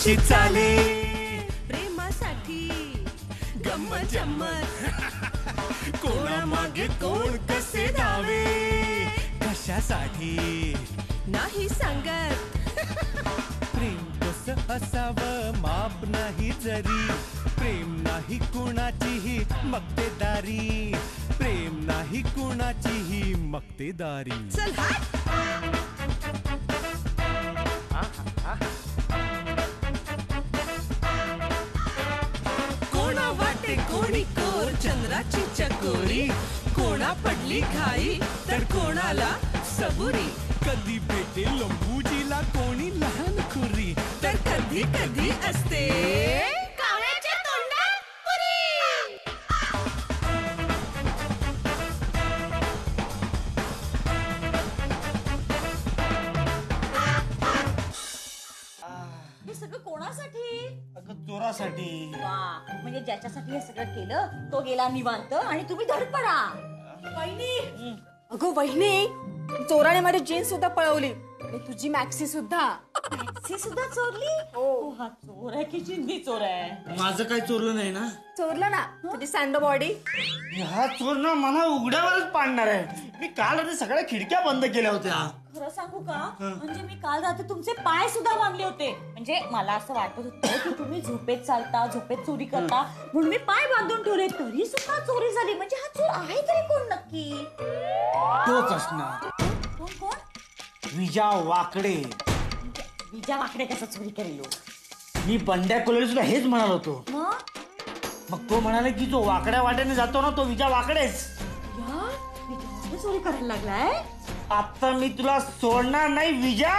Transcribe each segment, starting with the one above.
कशी चाले प्रेमासाठी गंमत जम्मत कोणामागे कोण कसे धावे कशासाठी नाही सांगत प्रेम कसं असावं माप नाही जरी प्रेम नाही कुणाचीही मक्तेदारी प्रेम नाही कुणाचीही मक्तेदारी चल कोणा वाटे कोणी कोर चंद्राची चकोरी कोणा पडली घाई तर कोणाला सबुरी कधी भेटे लंबूजीला कोणी लहान खुरी तर कधी कधी असते कावळ्याच्या तोंडात पुरी हे सगळं कोणासाठी? अगं चोरासाठी. वा म्हणजे ज्याच्यासाठी हे सगळं केलं तो गेला निवांत आणि तुम्ही धडपडा. वहिनी अगं वहिनी चोराने माझी जीन्स सुद्धा पळवली आणि तुझी मॅक्सी सुद्धा. मॅक्सी सुद्धा चोरली? हो हा चोर आहे की चिंधी चोर आहे? माझं काही चोरलं नाही ना. चोरलं ना तुझी सँडो बॉडी. हा चोर ना मला उघड्यावरच पाडणार आहे. मी काल रात्री सगळ्या खिडक्या बंद केल्या होत्या. खरं सांगू का म्हणजे मी काल रात्री तुमचे पाय सुद्धा बांधले होते. म्हणजे मला असं वाटत होतं की तुम्ही झोपेत चालता झोपेत चोरी करता म्हणून मी पाय बांधून ठेवले तरी सुद्धा चोरी झाली. म्हणजे हा चोर आहे तरी कोण नक्की? तोच असणार. कोण कोण? विजा वाकडे. विजा वाकडे कसं चोरी करेल? मी बंड्या कोल्हे सुद्धा हेच म्हणाल होतो. मग तो म्हणाला की जो वाकड्या वाट्याने जातो ना तो विजा वाकडेच. विजा चोरी करायला लागलाय. आता मी तुला सोडणार नाही विजा.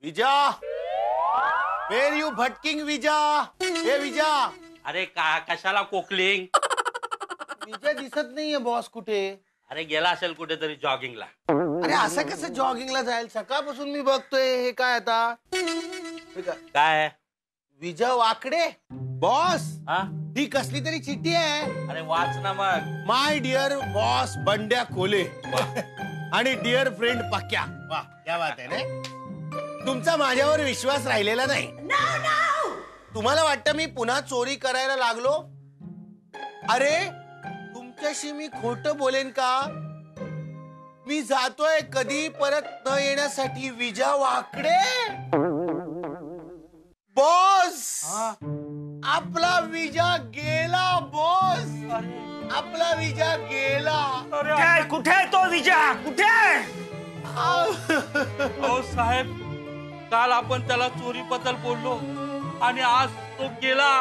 विजा वेर यू भटकिंग विजा. हे विजा. अरे कशाला कोकलिंग? विजा दिसत नाहीये बॉस कुठे? अरे गेला असेल कुठेतरी जॉगिंगला. अरे असं कसं जॉगिंगला जाईल? सकाळपासून मी बघतोय. हे काय आता? काय विजा वाकडे बॉस. हा ही कसली तरी चिठ्ठी आहे. अरे वाच ना मग. माय डिअर बॉस बंड्या खोले आणि डिअर फ्रेंड पक्या. वा क्या बात आहे रे. तुमचा माझ्यावर विश्वास राहिलेला नाही. तुम्हाला वाटतं मी पुन्हा चोरी करायला लागलो? अरे तुमच्याशी मी खोटं बोलेन का? मी जातोय कधी परत न येण्यासाठी विजा वाकडे. बॉस आपला विजा गेला. बॉस आपला विजा गेला. कुठे आहे तो विजा? कुठे आहे? हो साहेब काल आपण त्याला चोरी बद्दल बोललो आणि आज तो गेला.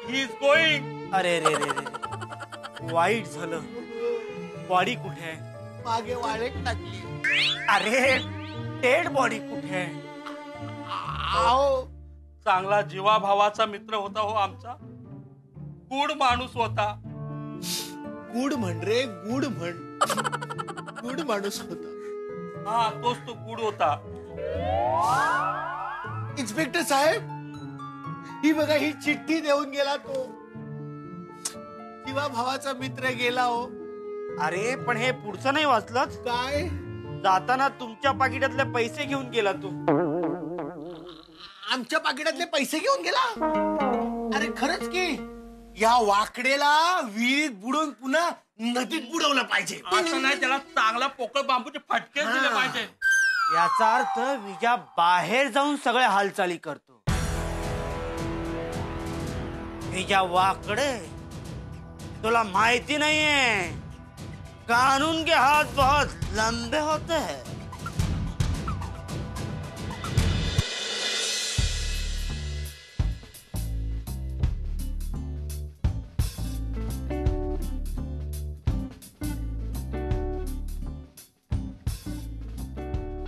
He is going. अरे रे रे रे वाईट झालं. बॉडी कुठे आहे? मागे वाळेत टाकली. अरे डेड बॉडी कुठे आहे? चांगला जीवाभावाचा मित्र होता हो आमचा. गुड माणूस होता. गुड म्हण रे गुड म्हण. गुड माणूस होता. हा तोच तो गुड होता. इन्स्पेक्टर साहेब ही बघा ही चिठ्ठी देऊन गेला तो. जीवा भावाचा मित्र गेला हो. अरे पण हे पुढचं नाही वाचलं काय? जाताना तुमच्या पाकिटातले पैसे घेऊन गेला तो. आमच्या पाकिटातले पैसे घेऊन गेला? अरे खरंच की या वाकडेला विहिरीत बुडवून पुन्हा नदीत बुडवलं पाहिजे. असं नाही त्याला चांगला पोकळ बांबूचे फटके दिले पाहिजे. याचा अर्थ विजा बाहेर जाऊन सगळ्या हालचाली करतो. विजा वाकडे तुला माहिती नाहीये कानून के हाथ बहुत लंबे होते हैं.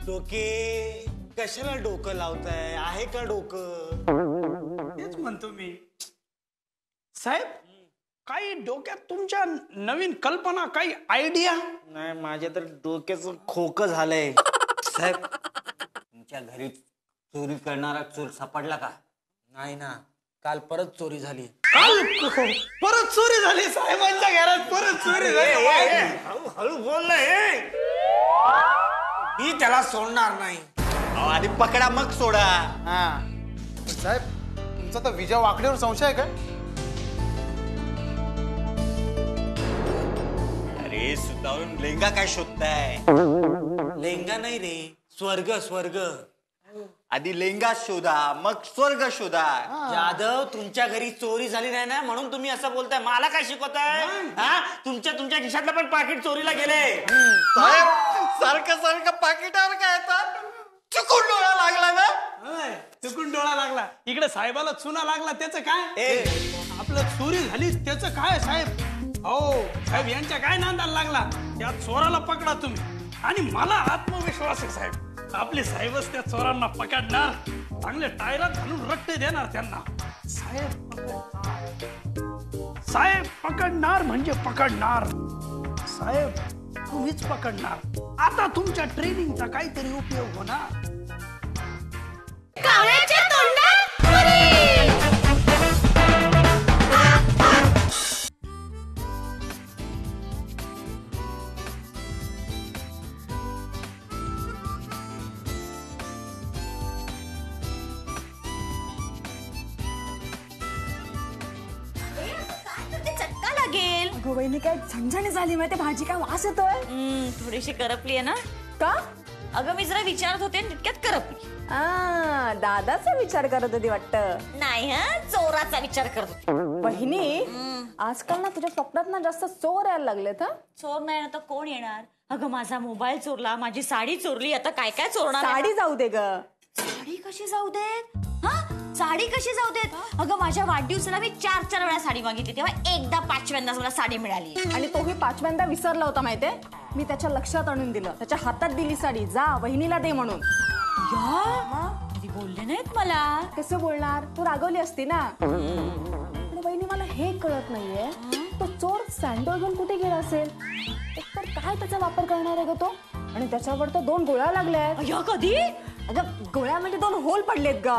डोके कशाला डोकं लावताय? आहे का डोकं? तेच म्हणतो मी. साहेब काही डोक्यात तुमच्या नवीन कल्पना, काही आयडिया? नाही, माझ्या तर डोक्याचं खोकं झालंय. साहेब, तुमच्या घरी चोरी करणारा चोर सापडला का? नाही ना, काल परत चोरी झाली. काल परत चोरी झाली साहेबांच्या घरात, परत चोरी झाली. हळू बोल ना. मी त्याला सोडणार नाही. आधी पकडा मग सोडा. साहेब, तुमचा तर विजय वाकडेवर संशय आहे का? अरे सुतावरून लेंगा काय शोधताय? लेंगा नाही रे, स्वर्ग स्वर्ग. आधी लेंगा शोधा मग स्वर्ग शोधा. जाधव, तुमच्या घरी चोरी झाली नाही ना, म्हणून तुम्ही असं बोलताय. मला काय शिकवताय? हा, तुमच्या खिशातलं पण पाकिट चोरीला गेले. साहेब, सारखं सारखं पाकिटावर काय येतात? चुकून डोळा लागला ना. चुकून डोळा लागला. इकडे साहेबाला चुना लागला, त्याचं काय? आपलं चोरी झाली त्याचं काय साहेब? हो साहेब, यांच्या काय नांदाला लागला? त्या चोराला पकडा तुम्ही. आणि मला आत्मविश्वास आहे साहेब, आपले साहेबच त्या चोरांना पकडणार, चांगले टायरात घालून रट्टे देणार त्यांना. साहेब पकडणार म्हणजे पकडणार. साहेब तुम्हीच पकडणार. आता तुमच्या ट्रेनिंगचा काहीतरी उपयोग होणार. चटका लागेल. अगं वहिनी, काय झणझणी झाली माहिती, भाजी काय वास येतोय. थोडीशी करपली आहे ना. का? अगं मी जरा विचारत होते, तितक्यात करपली. दादाचा विचार करत होती वाटतं. नाही हा, चोराचा विचार करत होते. बहिणी, आजकाल ना तुझ्या स्वप्नात ना जास्त चोर यायला लागलेत. चोर नाही ना तर कोण येणार? अगं माझा मोबाईल चोरला, माझी साडी चोरली, आता काय काय चोरणार? साडी जाऊ दे ग. साडी कशी जाऊ देत? हा, साडी कशी जाऊ देत? अगं माझ्या वाढदिवसाला मी 4 वेळा साडी मागितली, तेव्हा एकदा 5व्यांदाच मला साडी मिळाली. आणि तोही 5व्यांदा विसरला होता माहितीये. मी त्याच्या लक्षात आणून दिलं, त्याच्या हातात दिली साडी, जा वहिनीला दे म्हणून. कधी बोलले नाहीत मला. कसं बोलणार? तू रागवली असती ना. पण वहिनी, मला हे कळत नाहीये, तो चोर सँडल घेऊन कुठे गेला असेल? एकतर काय त्याचा वापर करणार आहे ग तो? आणि त्याच्यावर तर 2 गोळ्या लागल्यात. अय्या, कधी? अगं गोळ्या म्हणजे 2 होल पडलेत ग.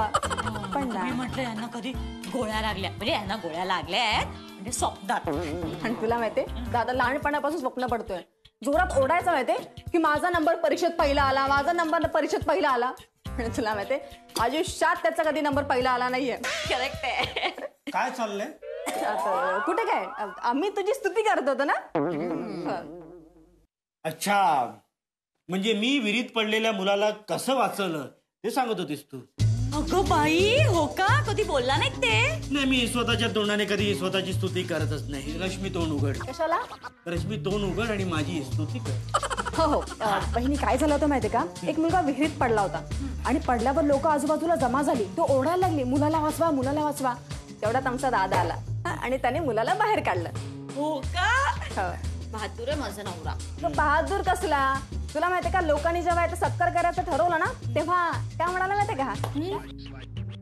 पण मी म्हटलं यांना कधी गोळ्या लागल्या, म्हणजे यांना गोळ्या लागल्यात म्हणजे स्वप्नात. आणि तुला माहितीये, दादा लहानपणापासून स्वप्न पडतोय, जोरात ओढायचं माहितीये की माझा नंबर परीक्षेत पहिला आला, माझा नंबर परीक्षेत पहिला आला. आणि तुला माहितीये, आयुष्यात त्याचा कधी नंबर पहिला आला नाहीये. करेक्ट आहे. काय चाललंय? आता कुठे काय, आम्ही तुझी स्तुती करत होतो ना. अच्छा, म्हणजे मी विहिरीत पडलेल्या मुलाला कसं वाचवलं ते सांगत होतीस तू. अगं बाई, हो का? कधी बोलला नाही ते? नाही, मी स्वतःच्या तोंडाने कधी स्वतःची स्तुती करतच नाही. रश्मी, तोंड उघड. कशाला? रश्मी, तोंड उघड आणि माझी स्तुती कर. हो, बहिणी, काय झालं होतं माहितीये का? एक मुलगा विहिरीत पडला होता आणि पडल्यावर लोक आजूबाजूला जमा झाली. तो ओरडायला लागली, मुलाला वाचवा, मुलाला वाचवा. तेवढ्यात आमचा दादा आला आणि त्याने मुलाला बाहेर काढलं. हो का? हो. बहादूर आहे माझा नवरा. तो बहादूर कसला? तुला माहितीये का, लोकांनी जेव्हा याचं सत्कार करायचं ठरवलं ना, तेव्हा काय म्हणाला माहितीये का?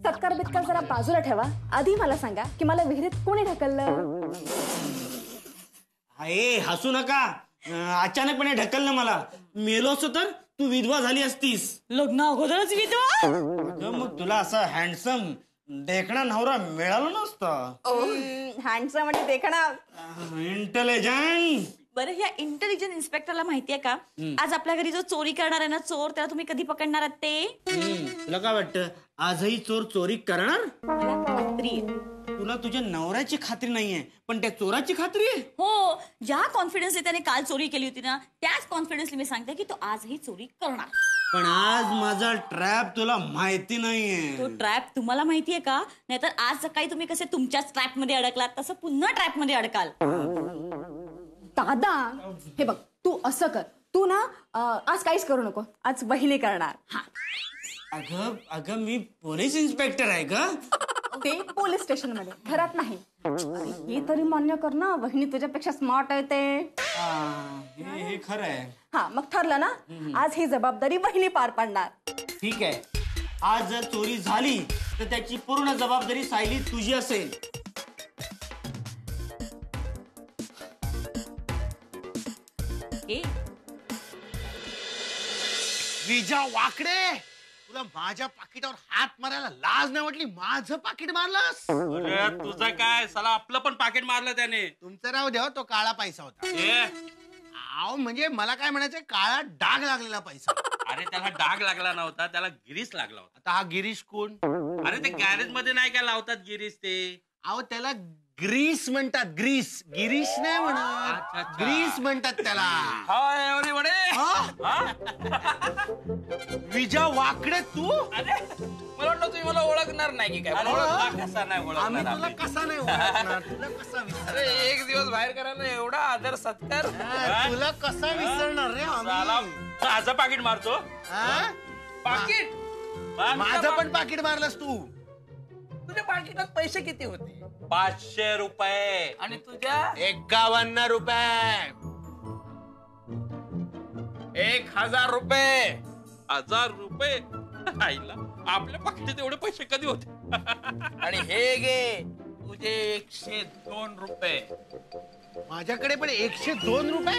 सत्कार बित्कार जरा बाजूला ठेवा, आधी मला सांगा की मला विहिरीत कोणी ढकललं. अरे हसू नका. अचानकपणे ढकललं मला. मेलो असतो तर तू विधवा झाली असतीस. लग्न अगोदरच विधवा? मग तुला असा हँडसम देखणा नवरा मिळाला नसता. हँडसम म्हणजे देखणा. इंटेलिजंट. बरं, ह्या इंटेलिजंट इन्स्पेक्टरला माहितीये का, आज आपल्या घरी जो चोरी करणार आहे ना चोर, त्याला तुम्ही कधी पकडणार आहात ते? तुला काय वाटतं, आजही चोर चोरी करणार? मला खात्री आहे. तुला तुझ्या नवऱ्याची खात्री नाहीये, पण त्या चोराची खात्री आहे. हो, ज्या कॉन्फिडन्सने त्याने काल चोरी केली होती ना, त्याच कॉन्फिडन्सने मी सांगते की तो आजही चोरी करणार. पण आज माझा ट्रॅप तुला माहिती नाहीये. तो ट्रॅप तुम्हाला माहितीये का? नाहीतर आज सकाळी तुम्ही कसे तुमच्याच ट्रॅप मध्ये अडकलात, तसं पुन्हा ट्रॅप मध्ये अडकाल. दादा, हे बघ, तू असं कर, तू ना आज काहीच करू नको, आज वहिनी करणार. अगं मी पोलीस इन्स्पेक्टर आहे का? ते पोलीस स्टेशन मध्ये, घरात नाही. हे तरी मान्य कर ना, वहिनी तुझ्यापेक्षा स्मार्ट आहे ते. हे खरं आहे. हा, मग ठरलं ना, आज ही जबाबदारी वहिनी पार पाडणार. ठीक आहे. आज जर चोरी झाली तर त्याची पूर्ण जबाबदारी सायली तुझी असेल. ओके. विजा वाकडे, तुला माझ्या पाकिटावर हात मारायला लाज नाही वाटली? माझं पाकिट मारलंस? अरे तुझं काय साला, आपलं पण पाकिट मारलं त्याने. तुमचं राव द्या, तो काळा पैसा होता. ए, अहो म्हणजे मला काय म्हणायचंय, काळा डाग लागलेला पैसा. अरे त्याला डाग लागला नव्हता, त्याला गिरीस लागला होता. आता हा गिरीश कोण? अरे ते गॅरेज मध्ये नाही काय लावतात गिरीस ते? अहो त्याला ग्रीस म्हणतात, ग्रीस. गिरीश नाही अच्छा, म्हणत, अच्छा. ग्रीस म्हणतात त्याला. हाय एवढे विजा वाकडे तू? अरे मला वाटलं तुम्ही मला ओळखणार नाही की काय. मला ओळखणार कसा नाही आम्ही ओळखणार तुला आम्ही. कसा नाही ओळखणार? तुला कसा विसरणार? अरे एक दिवस बाहेर करायला एवढा आदर सत्कार. तुला कसा विसरणार रे साला, आम्ही? माझं पाकिट मारतो. हा? पाकिट माझं पण पाकिट मारलंस तू. तुझ्या पाकिटात पैसे किती होते? 500 रुपये. आणि तुझ्या 51 रुपये. 1000 रुपये. 1000 रुपये आईला आपल्या पाकिटात एवढे पैसे कधी होते? आणि हे घे तुझे 102 रुपये. माझ्याकडे पण 102 रुपये,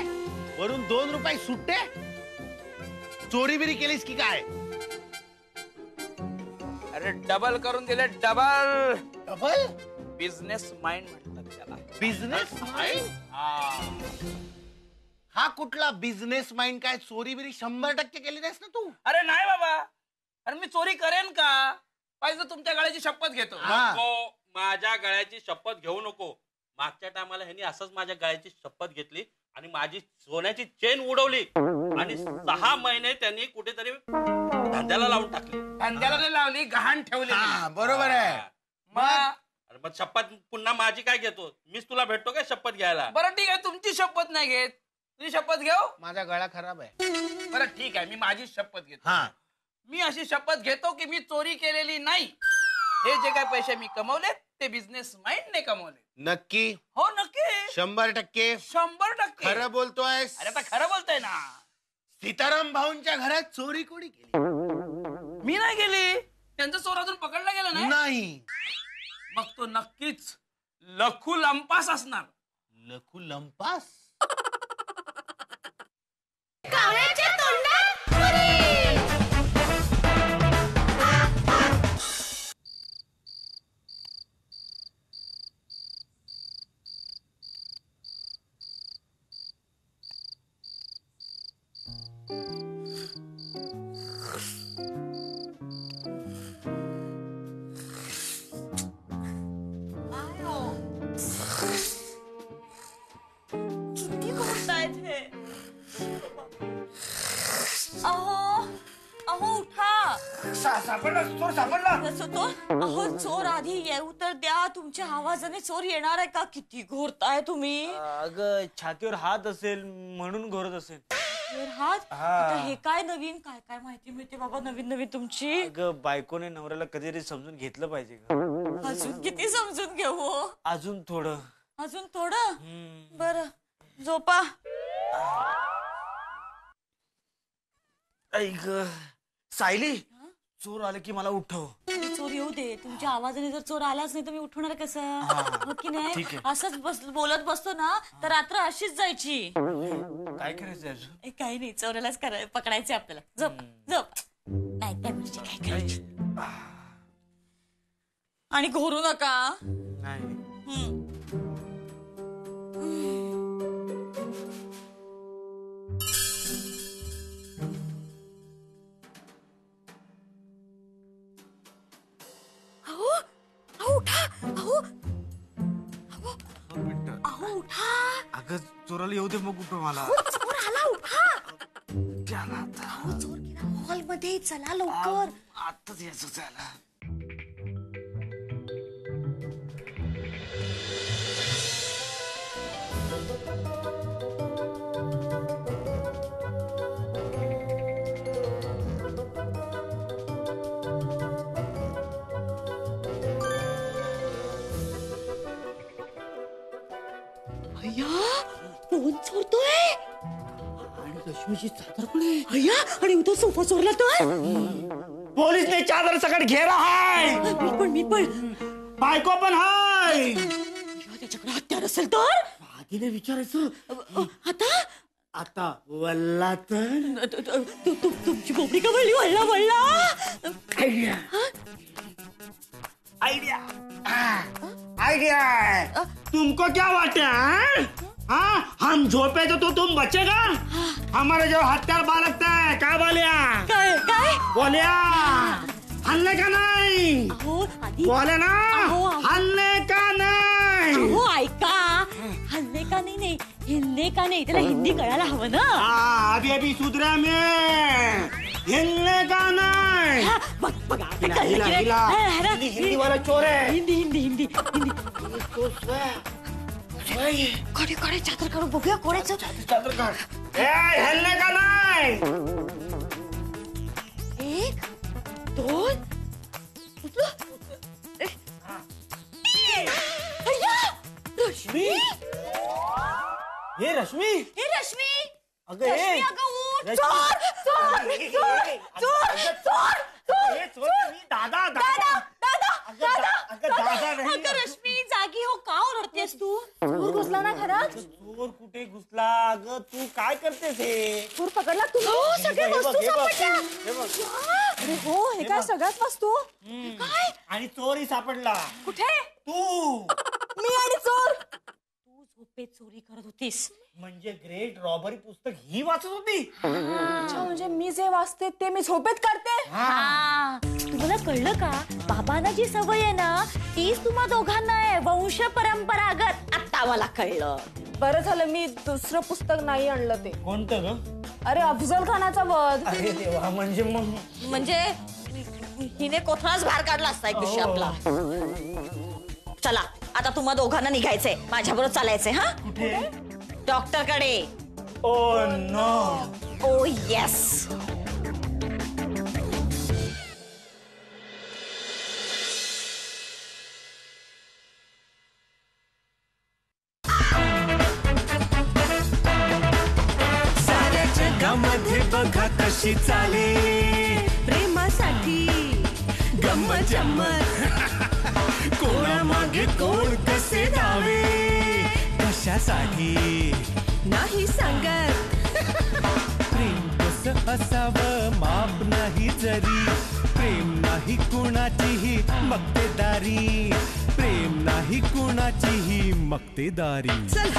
वरून 2 रुपये सुट्टे. चोरी बिरी केलीस की काय? अरे डबल करून दिले, डबल. डबल? बिझनेस माइंड म्हणतात त्याला. Business mind? हा कुठला बिझनेस माइंड? काय चोरी बिरी 100% केली नाहीस ना तू? अरे नाही बाबा, अरे मी चोरी करेन का? पाहिजे तुमच्या गळ्याची शपथ घेतो. हा. नको, माझ्या गळ्याची शपथ घेऊ नको. मागच्या टायमाला ह्यांनी असंच माझ्या गळ्याची शपथ घेतली आणि माझी सोन्याची चेन उडवली आणि 6 महिने त्यांनी कुठेतरी धंद्याला लावून टाकली. धंद्याला नाही लावली, गहाण ठेवली. हा, बरोबर आहे. मग शपथ पुन्हा माझी काय घेतो? मीच तुला भेटतो काय शपथ घ्यायला? बरं ठीक आहे, तुमची शपथ नाही घेत, तुझी शपथ घेऊ. माझा गळा खराब आहे. बरं ठीक आहे, मी माझी शपथ घेतो. हा. मी अशी शपथ घेतो की मी चोरी केलेली नाही. हे जे काय पैसे मी कमवले ते बिझनेस माइंडने कमवले. नक्की? हो नक्की. 100%? 100%. खरं बोलतोय? अरे आता खरं बोलतोय ना. सीताराम भाऊंच्या घरात चोरी कोणी केली? मी नाही गेली, त्यांचं चोर अजून पकडला गेला नाही. नाही. मग तो नक्कीच लखू लंपास असणार. लखू लंपास? किती बोलतायत हे? अहो अहो उठा. सापडला चोर, सापडला. कसं तो? अहो चोर आधी येऊ तर द्या. तुमच्या आवाजाने चोर येणार आहे का? किती घोरताय तुम्ही? अगं छातीवर हात असेल म्हणून घोरत असेल. तर हात? आता हे काय नवीन? काय काय माहिती मिळते बाबा नवीन नवीन तुमची? अगं बायकोने नवऱ्याला कधीतरी समजून घेतलं पाहिजे का? अजून किती समजून घेऊ? अजून थोडं. अजून थोडं? बर झोपा. ऐक सायली, चोर आले की मला उठव. चोर येऊ दे. तुमच्या आवाजाने जर चोर आलाच नाही तर मी उठवणार कसं? हो की नाही? ठीक आहे. असंच बोलत बसतो ना तर रात्र अशीच जायची. काय करायचं अजून? काही नाही, चोरालाच पकडायचे आपल्याला. झोप झोप. नाही त्या गोष्टी काय करायची. आणि घोरू नका. नाही. अगं चोराला येऊ दे मग उठव मला. चोर आला, उठा. त्याला आता चोर गेला हॉल मध्ये. चला लवकर. आताच यायचं त्याला. कोण चोरतोय? आणि लक्ष्मीची चादर पण आहे. अय्या, आणि उद्या सोफा चोरला तर? पोलीस ने चादर सकट घेरा हाय. मी पण बायको पण हाय. त्याच्याकडे हत्यार असेल तर? आधीने विचारायचं. आता आता वल्ला तर तुमची बोबडी का वळली वळला वळला आयडिया आयडिया आयडिया तुमको क्या वाटा हाँ हम झोपे तो तुम बचेगा हमारे जो हत्यार बालकता है क्या बोलिया काय काय बोलिया हल्ले का नहीं अहो आधी बोले ना अहो. हल्ले का नहीं हो ऐका हल्ले का नाही हिंदे का नाही त्याला हिंदी कळायला हवं ना अभी अभी सुधरा मैं हिलने का नहीं हा, बघ बघ आता हिला, कळलं हिला, की नाही? हिला. हा, हा, हा. हिंदी वाला चोर है हिंदी हिंदी हिंदी हिंदी कडे कडे चादर काढू बघूया कोणाचं हिलने का नहीं एक दोन उठलं. अय्या! रश्मी ये रश्मी हे रश्मी अगं, रश्मी ए! अगं उठ. रश्मी! चोर चोर चोर चोर चोर दादा दादा दादा दादा अगं, दादा नाही. अगं रश्मी जागी हो का ओरडतेस तू चोर घुसला ना घरात चोर कुठे घुसला अगं तू काय करतेस हे चोर पकडला तू हो सगळे हे बघ, वस्तू हे बघ. सापडल्या हे बघ. अरे हो हे काय सगळ्यात वस्तू काय आणि चोरी सापडला कुठे तू मी आणि चोर तू झोपेत चोरी करत होतीस म्हणजे ग्रेट रॉबरी पुस्तक ही वाचत होती अच्छा म्हणजे मी जे वाचते ते मी झोपेत करते हा तुम्हाला कळलं का बाबांना जी सवय आहे ना तीच तुम्हा दोघांना आहे वंश परंपरागत आता मला कळलं बरं झालं मी दुसरं पुस्तक नाही आणलं ते कोणतं ग अरे अफजल खानाचा वध अरे देवा म्हणजे मग म्हणजे हिने कोथळाच बाहेर काढला असता एक दिवशी आपला चला आता तुम्हा दोघांना निघायचंय माझ्याबरोबर चालायचंय हा कुठे डॉक्टर कडे ओ नो ओ येस साऱ्या जगामध्ये बघा कशी चाले प्रेमासाठी गंमत जम्मत कोणामागे कोण कसे धावे कशासाठी नाही सांगत प्रेम कसं असावं माप नाही जरी प्रेम नाही कुणाचीही मक्तेदारी प्रेम नाही कुणाचीही मक्तेदारी चल